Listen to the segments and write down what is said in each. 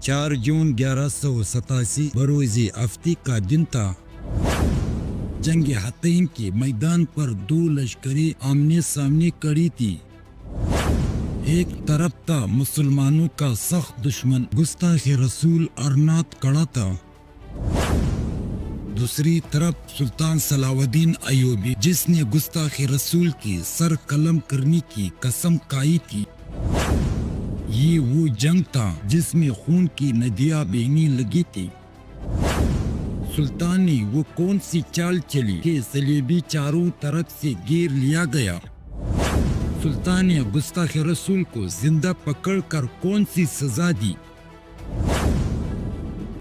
4 جون 1187 بروز ہفتے کا دن تھا۔ جنگ حطین کے میدان پر 2 لشکریں آمنے سامنے کھڑی تھی۔ ایک طرف تھا مسلمانوں کا سخت دشمن گستاخ رسول ارناط کھڑا تھا، دوسری طرف سلطان صلاح الدین ایوبی جس نے گستاخ رسول کی سر قلم کرنے کی قسم کھائی تھی۔ یہ وہ جنگ تھا جس میں خون کی ندیاں بہنے لگی تھی۔ سلطان نے وہ کون سی چال چلی کہ صلیبی چاروں طرف سے گھیر لیا گیا؟ سلطان نے گستاخ رسول کو زندہ پکڑ کر کون سی سزا دی؟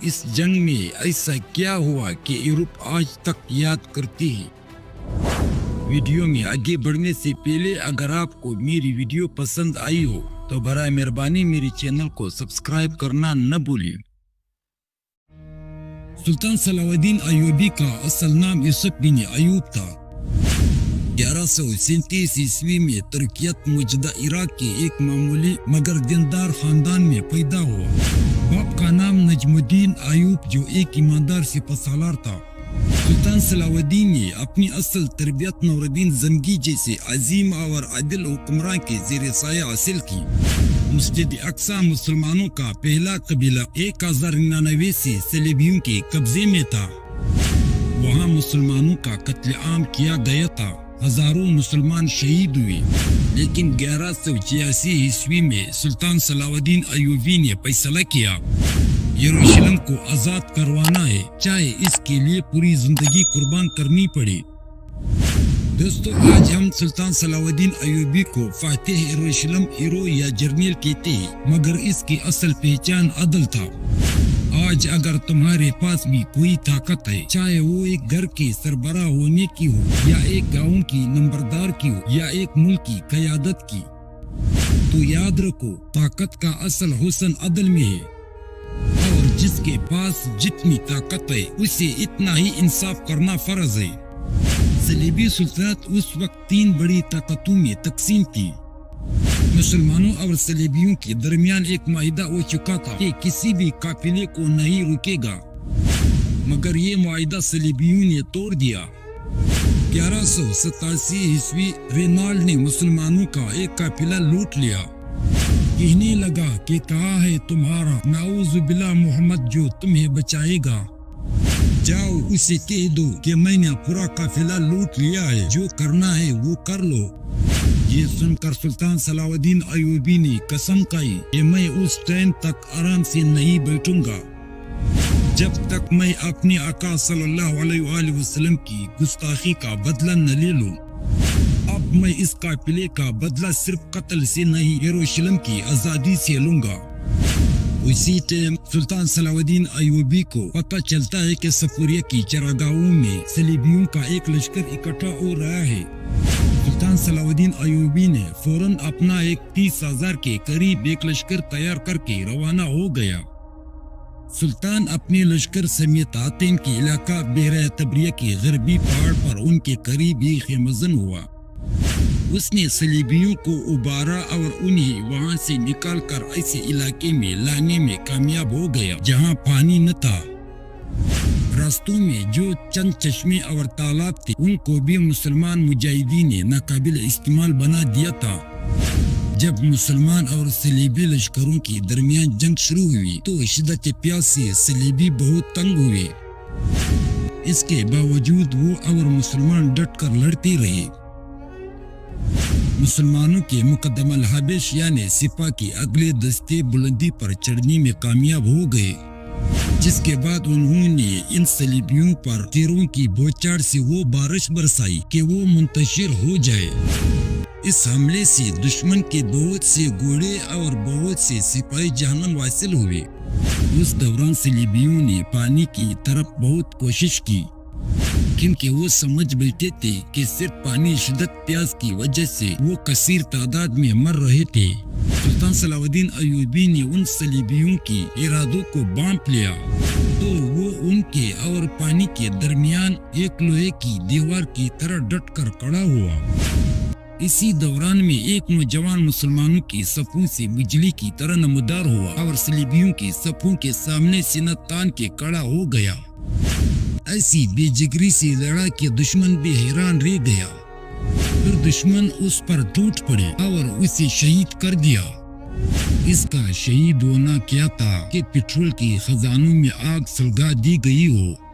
اس جنگ میں ایسا کیا ہوا کہ یورپ آج تک یاد کرتی ہے؟ ویڈیو میں آگے بڑھنے سے پہلے اگر آپ کو میری ویڈیو پسند آئی ہو تو برائے مہربانی میری چینل کو سبسکرائب کرنا نہ بھولیں۔ سلطان صلاح الدین ایوبی کا اصل نام یوسف بن ایوب تھا۔ 1137 عیسوی میں ترکیت موجودہ عراق کے ایک معمولی مگر دیندار خاندان میں پیدا ہوا۔ باپ کا نام نجم الدین ایوب جو ایک ایماندار سپہ سالار تھا۔ سلطان صلاح الدین نے اپنی اصل تربیت نور الدین زنگی جیسے عظیم اور عادل حکمراں کے زیر سایہ حاصل کی۔ مسجد اقصی مسلمانوں کا پہلا قبیلہ 1099 سے صلیبیوں کے قبضے میں تھا۔ وہاں مسلمانوں کا قتل عام کیا گیا تھا، ہزاروں مسلمان شہید ہوئے، لیکن 1186 عیسوی میں سلطان صلاح الدین ایوبی نے فیصلہ کیا یروشلم کو آزاد کروانا ہے، چاہے اس کے لیے پوری زندگی قربان کرنی پڑے۔ دوستو، آج ہم سلطان صلاح الدین ایوبی کو فاتح یروشلم ہیرو یا جرنیل کہتے ہیں، مگر اس کی اصل پہچان عدل تھا۔ آج اگر تمہارے پاس بھی کوئی طاقت ہے، چاہے وہ ایک گھر کے سربراہ ہونے کی ہو یا ایک گاؤں کی نمبردار کی ہو یا ایک ملک کی قیادت کی، تو یاد رکھو طاقت کا اصل حسن عدل میں ہے، اور جس کے پاس جتنی طاقت ہے اسے اتنا ہی انصاف کرنا فرض ہے۔ صلیبی سلطنت اس وقت 3 بڑی طاقتوں میں تقسیم تھی۔ مسلمانوں اور صلیبیوں کے درمیان ایک معاہدہ ہو چکا تھا کہ کسی بھی قافلے کو نہیں روکے گا، مگر یہ معاہدہ صلیبیوں نے توڑ دیا۔ 1187 عیسوی رینالڈ نے مسلمانوں کا ایک قافلہ لوٹ لیا، کہنے لگا کہ کہاں ہے تمہارا نعوذ باللہ محمد جو تمہیں بچائے گا؟ جاؤ اسے کہہ دو کہ میں نے پورا قافلہ لوٹ لیا ہے، جو کرنا ہے وہ کر لو۔ یہ سن کر سلطان صلاح الدین ایوبی نے قسم کھائی کہ میں اس ٹرین تک آرام سے نہیں بیٹھوں گا جب تک میں اپنے آقا صلی اللہ علیہ وآلہ وسلم کی گستاخی کا بدلہ نہ لے لوں۔ اب میں اس قافلے کا بدلہ صرف قتل سے نہیں، یروشلم کی آزادی سے لوں گا۔ اسی ٹائم سلطان صلاح الدین ایوبی کو پتہ چلتا ہے کہ صفوریہ کی چراگاہوں میں صلیبیوں کا ایک لشکر اکٹھا ہو رہا ہے۔ سلطان صلاح الدین ایوبی نے فوراً اپنا ایک 30,000 کے قریب ایک لشکر تیار کر کے روانہ ہو گیا۔ سلطان اپنے لشکر سمیت حطین کے علاقہ بحیرہ تبریہ کے غربی پہاڑ پر ان کے قریب ہی خیمزن ہوا۔ اس نے صلیبیوں کو ابارا اور انہیں وہاں سے نکال کر ایسے علاقے میں لانے میں کامیاب ہو گیا جہاں پانی نہ تھا۔ راستوں میں جو چند چشمے اور تالاب تھے ان کو بھی مسلمان مجاہدین نے ناقابل استعمال بنا دیا تھا۔ جب مسلمان اور صلیبی لشکروں کے درمیان جنگ شروع ہوئی تو شدت پیاس سے صلیبی بہت تنگ ہوئے۔ اس کے باوجود وہ اور مسلمان ڈٹ کر لڑتے رہے۔ مسلمانوں کے مقدم الحبش یعنی سپاہ کے اگلے دستے بلندی پر چڑھنے میں کامیاب ہو گئے، جس کے بعد انہوں نے ان صلیبیوں پر تیروں کی بوچھاڑ سے وہ بارش برسائی کہ وہ منتشر ہو جائے۔ اس حملے سے دشمن کے بہت سے گھوڑے اور بہت سے سپاہی جان حاصل ہوئے۔ اس دوران صلیبیوں نے پانی کی طرف بہت کوشش کی، کیونکہ وہ سمجھ بیٹھے تھے کہ صرف پانی شدت پیاس کی وجہ سے وہ کثیر تعداد میں مر رہے تھے۔ سلطان صلاح الدین ایوبی نے ان صلیبیوں کی ارادوں کو بانپ لیا تو وہ ان کے اور پانی کے درمیان ایک لوہے کی دیوار کی طرح ڈٹ کر کھڑا ہوا۔ اسی دوران میں ایک نوجوان مسلمانوں کی صفوں سے بجلی کی طرح نمودار ہوا اور صلیبیوں کی صفوں کے سامنے سینہ تان کے کھڑا ہو گیا۔ ایسی بے جگری سے لڑا کہ دشمن بھی حیران رہ گیا۔ پھر دشمن اس پر ٹوٹ پڑے اور اسے شہید کر دیا۔ اس کا شہید ہونا کیا تھا کہ پیٹرول کی خزانوں میں آگ سلگا دی گئی ہو۔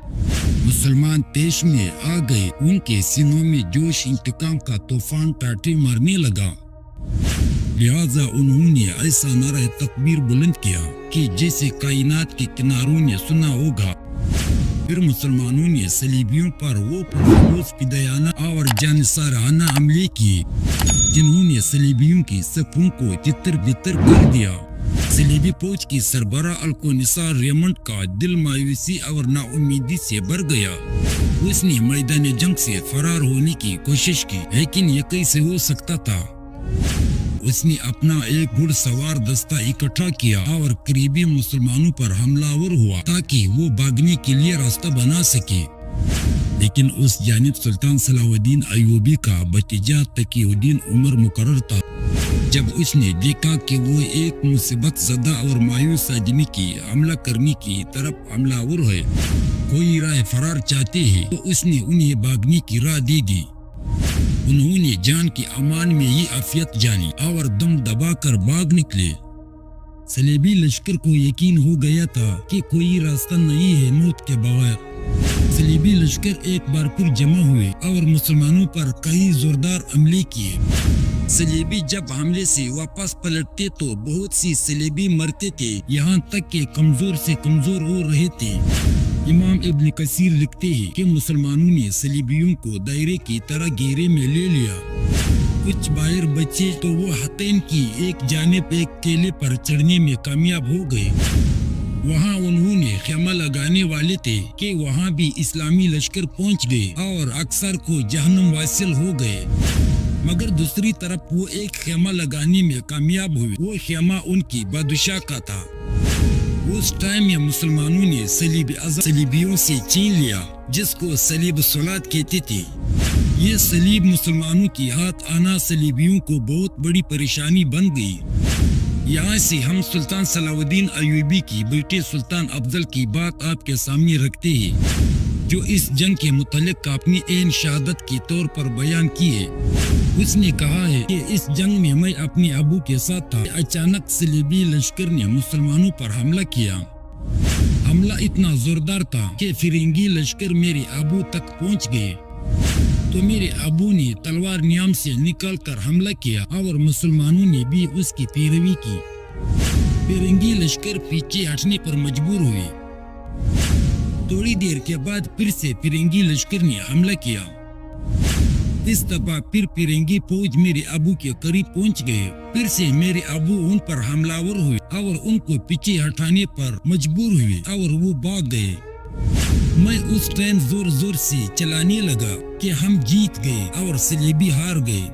مسلمان تیش میں آ گئے، ان کے سینوں میں جوش انتقام کا طوفان ٹاٹے مارنے لگا۔ لہذا انہوں نے ایسا نعرہ تکبیر بلند کیا کہ جیسے کائنات کے کناروں نے سنا ہوگا۔ پھر مسلمانوں نے صلیبیوں پر وہ پرخلوص فدائیانہ اور جانثارانہ حملے کیے جنہوں نے صلیبیوں کی صفوں کو تتر بتر کر دیا۔ صلیبی فوج کی سربراہ الکونسار ریمنڈ کا دل مایوسی اور ناامیدی سے بھر گیا۔ اس نے میدان جنگ سے فرار ہونے کی کوشش کی، لیکن یہ کیسے ہو سکتا تھا؟ اس نے اپنا ایک گھڑ سوار دستہ اکٹھا کیا اور قریبی مسلمانوں پر حملہ آور ہوا تاکہ وہ بھاگنے کے لیے راستہ بنا سکے۔ لیکن اس جانب سلطان صلاح الدین ایوبی کا بھتیجا تقی الدین عمر مقرر تھا۔ جب اس نے دیکھا کہ وہ ایک مصیبت زدہ اور مایوس آدمی کی حملہ کرنے کی طرف حملہ آور ہے، کوئی راہ فرار چاہتے ہیں، تو اس نے انہیں بھاگنے کی راہ دے دی۔ انہوں نے جان کی امان میں یہ عافیت جانی اور دم دبا کر بھاگ نکلے۔ صلیبی لشکر کو یقین ہو گیا تھا کہ کوئی راستہ نہیں ہے موت کے بغیر۔ صلیبی لشکر ایک بار پھر جمع ہوئے اور مسلمانوں پر کئی زوردار حملے کیے۔ صلیبی جب حملے سے واپس پلٹتے تو بہت سی صلیبی مرتے تھے، یہاں تک کہ کمزور سے کمزور ہو رہے تھے۔ امام ابن کثیر لکھتے ہیں کہ مسلمانوں نے صلیبیوں کو دائرے کی طرح گھیرے میں لے لیا۔ کچھ باہر بچے تو وہ حتین کی ایک جانب ایک کیلے پر چڑھنے میں کامیاب ہو گئے۔ وہاں انہوں نے خیمہ لگانے والے تھے کہ وہاں بھی اسلامی لشکر پہنچ گئے اور اکثر کو جہنم واصل ہو گئے۔ مگر دوسری طرف وہ ایک خیمہ لگانے میں کامیاب ہوئے، وہ خیمہ ان کی بادشاہ کا تھا۔ اس ٹائم میں مسلمانوں نے صلیبیوں سے چھین لیا، جس کو صلیب صلات کہتے تھے۔ یہ صلیب مسلمانوں کی ہاتھ آنا صلیبیوں کو بہت بڑی پریشانی بن گئی۔ یہاں سے ہم سلطان صلاح الدین ایوبی کی بیٹے سلطان افضل کی بات آپ کے سامنے رکھتے ہیں، جو اس جنگ کے متعلق اپنی عین شہادت کے طور پر بیان کی ہے۔ اس نے کہا ہے کہ اس جنگ میں میں اپنے ابو کے ساتھ تھا، اچانک صلیبی لشکر نے مسلمانوں پر حملہ کیا۔ حملہ اتنا زوردار تھا کہ فرنگی لشکر میرے ابو تک پہنچ گئے، تو میرے ابو نے تلوار نیام سے نکال کر حملہ کیا اور مسلمانوں نے بھی اس کی پیروی کی۔ فرنگی لشکر پیچھے ہٹنے پر مجبور ہوئے۔ تھوڑی دیر کے بعد پھر سے فرنگی لشکر نے حملہ کیا۔ اس دفعہ پھر فرنگی فوج میرے ابو کے قریب پہنچ گئے۔ پھر سے میرے ابو ان پر حملہ آور ہوئے اور ان کو پیچھے ہٹانے پر مجبور ہوئے اور وہ بھاگ گئے۔ میں اس ٹرین زور زور سے چلانے لگا کہ ہم جیت گئے اور صلیبی ہار گئے۔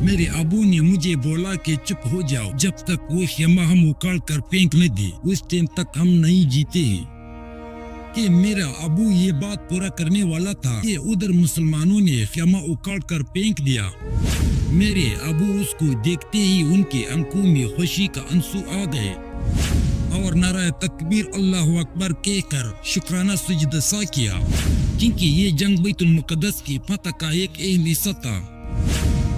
میرے ابو نے مجھے بولا کہ چپ ہو جاؤ، جب تک وہ خیمہ ہم اکاڑ کر پھینک نہ دے، اس ٹائم تک ہم نہیں جیتے۔ کہ میرا ابو یہ بات پورا کرنے والا تھا کہ ادھر مسلمانوں نے خیمہ اکاڑ کر پھینک دیا۔ میرے ابو اس کو دیکھتے ہی ان کے آنکھوں میں خوشی کا آنسو آ گئے اور نعرہ تکبیر اللہ اکبر کہہ کر شکرانہ سجدہ سا کیا، کیونکہ یہ جنگ بیت المقدس کی فتح کا ایک اہم حصہ تھا۔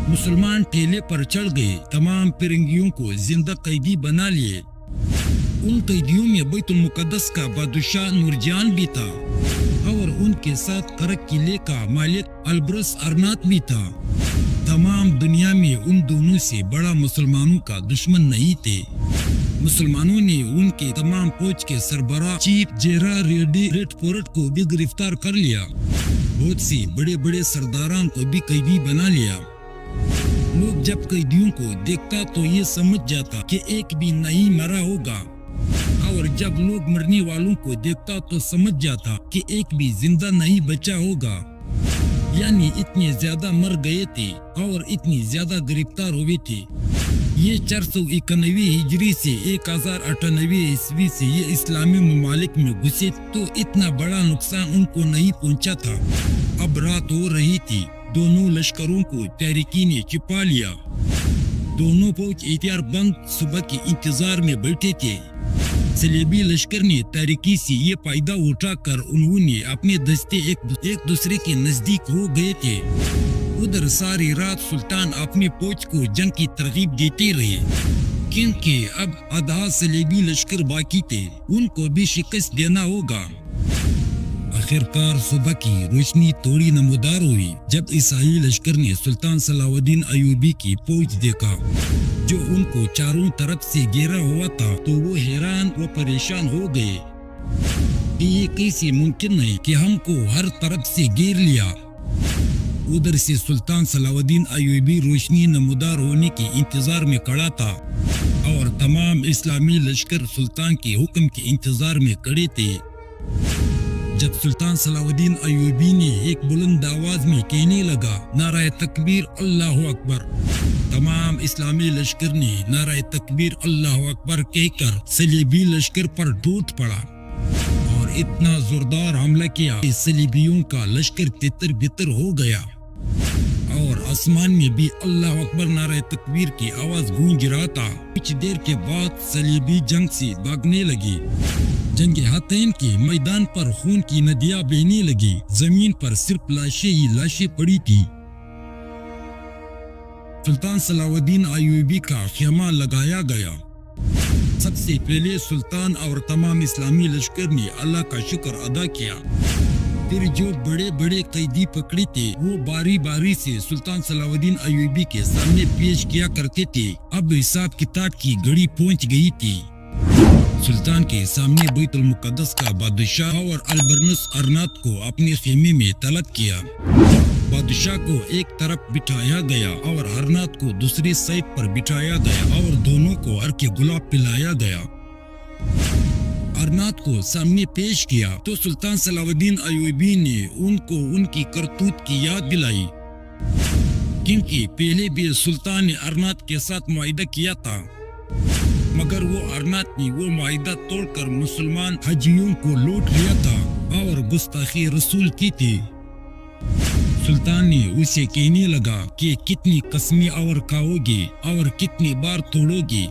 مسلمان ٹھیلے پر چڑھ گئے، تمام فرنگیوں کو زندہ قیدی بنا لیے۔ ان قیدیوں میں بیت المقدس کا بادشاہ نورجان بھی تھا اور ان کے ساتھ کرک قلعے کا مالک البرس ارنات بھی تھا۔ تمام دنیا میں ان دونوں سے بڑا مسلمانوں کا دشمن نہیں تھے۔ مسلمانوں نے ان کے تمام فوج کے سربراہ چیف جیرا ریڈ فورٹ کو بھی گرفتار کر لیا۔ بہت سی بڑے بڑے سرداران کو بھی قیدی بنا لیا۔ لوگ جب قیدیوں کو دیکھتا تو یہ سمجھ جاتا کہ ایک بھی نہیں مرا ہوگا، اور جب لوگ مرنے والوں کو دیکھتا تو سمجھ جاتا کہ ایک بھی زندہ نہیں بچا ہوگا۔ یعنی اتنے زیادہ مر گئے تھے اور اتنی زیادہ گرفتار ہوئے تھے۔ یہ 491 ہجری سے 1098 عیسوی سے یہ اسلامی ممالک میں گھسے تو اتنا بڑا نقصان ان کو نہیں پہنچا تھا۔ اب رات ہو رہی تھی، دونوں لشکروں کو تحریکی نے چھپا لیا. دونوں فوج احتیاط بند صبح کے انتظار میں بیٹھے تھے. صلیبی لشکر نے تحریکی سے یہ فائدہ اٹھا کر انہوں نے اپنے دستے ایک دوسرے کے نزدیک ہو گئے تھے. ادھر ساری رات سلطان اپنے فوج کو جنگ کی ترغیب دیتے رہے کیونکہ اب آدھا صلیبی لشکر باقی تھے, ان کو بھی شکست دینا ہوگا. آخرکار صبح کی روشنی تھوڑی نمودار ہوئی جب عیسائی لشکر نے سلطان صلاح الدین ایوبی کی فوج دیکھا جو ان کو چاروں طرف سے گھیرا ہوا تھا تو وہ حیران و پریشان ہو گئے کہ یہ کیسے ممکن ہے کہ ہم کو ہر طرف سے گھیر لیا. ادھر سے سلطان صلاح الدین ایوبی روشنی نمودار ہونے کے انتظار میں کھڑا تھا اور تمام اسلامی لشکر سلطان کے حکم کے انتظار میں کھڑے تھے. جب سلطان صلاح الدین ایوبی نے ایک بلند آواز میں کہنے لگا نعرہ تکبیر اللہ اکبر, تمام اسلامی لشکر نے نعرہ تکبیر اللہ اکبر کہہ کر صلیبی لشکر پر ٹوٹ پڑا اور اتنا زوردار حملہ کیا کہ صلیبیوں کا لشکر تتر بتر ہو گیا اور آسمان میں بھی اللہ اکبر نعرہ تکبیر کی آواز گونج رہا تھا. کچھ دیر کے بعد صلیبی جنگ سے بھاگنے لگے. جنگ حطین کے میدان پر خون کی ندیاں بہنے لگی. زمین پر صرف لاشیں ہی لاشیں پڑی تھی. سلطان صلاح الدین ایوبی کا خیمہ لگایا گیا. سب سے پہلے سلطان اور تمام اسلامی لشکر نے اللہ کا شکر ادا کیا. پھر جو بڑے بڑے قیدی پکڑے تھے وہ باری باری سے سلطان صلاح الدین ایوبی کے سامنے پیش کیا کرتے تھے. اب حساب کتاب کی گھڑی پہنچ گئی تھی. سلطان کے سامنے بیت المقدس کا بادشاہ اور البرنس ارنات کو اپنے خیمے میں طلب کیا. بادشاہ کو ایک طرف بٹھایا گیا اور ارنات کو دوسری سائڈ پر بٹھایا گیا اور دونوں کو عرق گلاب پلایا گیا. ارنات کو سامنے پیش کیا تو سلطان صلاح الدین ایوبی نے ان کو ان کی کرتوت کی یاد دلائی کیونکہ پہلے بھی سلطان نے ارنات کے ساتھ معاہدہ کیا تھا مگر وہ ارنات نے وہ معاہدہ توڑ کر مسلمان حاجیوں کو لوٹ لیا تھا اور گستاخی رسول کی تھی. سلطان نے اسے کہنے لگا کہ کتنی قسمیں اور کھاؤ گے اور کتنی بار توڑو گے.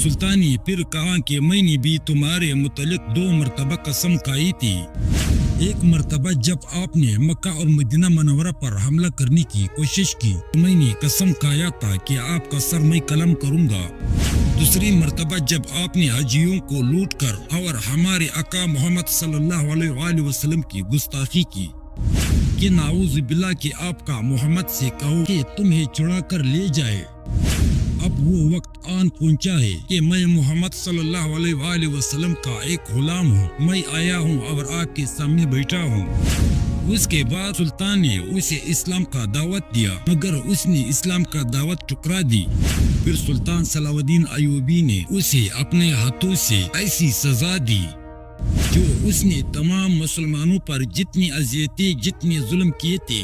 سلطان نے پھر کہا کہ میں نے بھی تمہارے متعلق 2 مرتبہ قسم کھائی تھی. ایک مرتبہ جب آپ نے مکہ اور مدینہ منورہ پر حملہ کرنے کی کوشش کی تو میں نے قسم کھایا تھا کہ آپ کا سر میں قلم کروں گا. دوسری مرتبہ جب آپ نے حاجیوں کو لوٹ کر اور ہمارے آقا محمد صلی اللہ علیہ وآلہ وسلم کی گستاخی کی کہ نعوذ باللہ کہ آپ کا محمد سے کہو کہ تمہیں چڑھا کر لے جائے. اب وہ وقت آن پہنچا ہے کہ میں محمد صلی اللہ علیہ وآلہ وسلم کا ایک غلام ہوں. میں آیا ہوں اور آپ کے سامنے بیٹھا ہوں. اس کے بعد سلطان نے اسے اسلام کا دعوت دیا مگر اس نے اسلام کا دعوت ٹھکرا دی. پھر سلطان صلاح الدین ایوبی نے اسے اپنے ہاتھوں سے ایسی سزا دی جو اس نے تمام مسلمانوں پر جتنی اذیتیں جتنے ظلم کیے تھے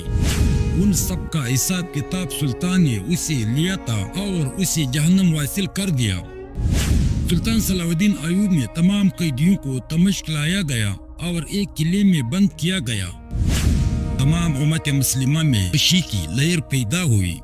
ان سب کا حساب کتاب سلطان نے اسے لیا تھا اور اسے جہنم واصل کر دیا. سلطان صلاح الدین ایوب میں تمام قیدیوں کو دمشق لایا گیا اور ایک قلعے میں بند کیا گیا. تمام امت مسلمہ میں خوشی کی لہر پیدا ہوئی.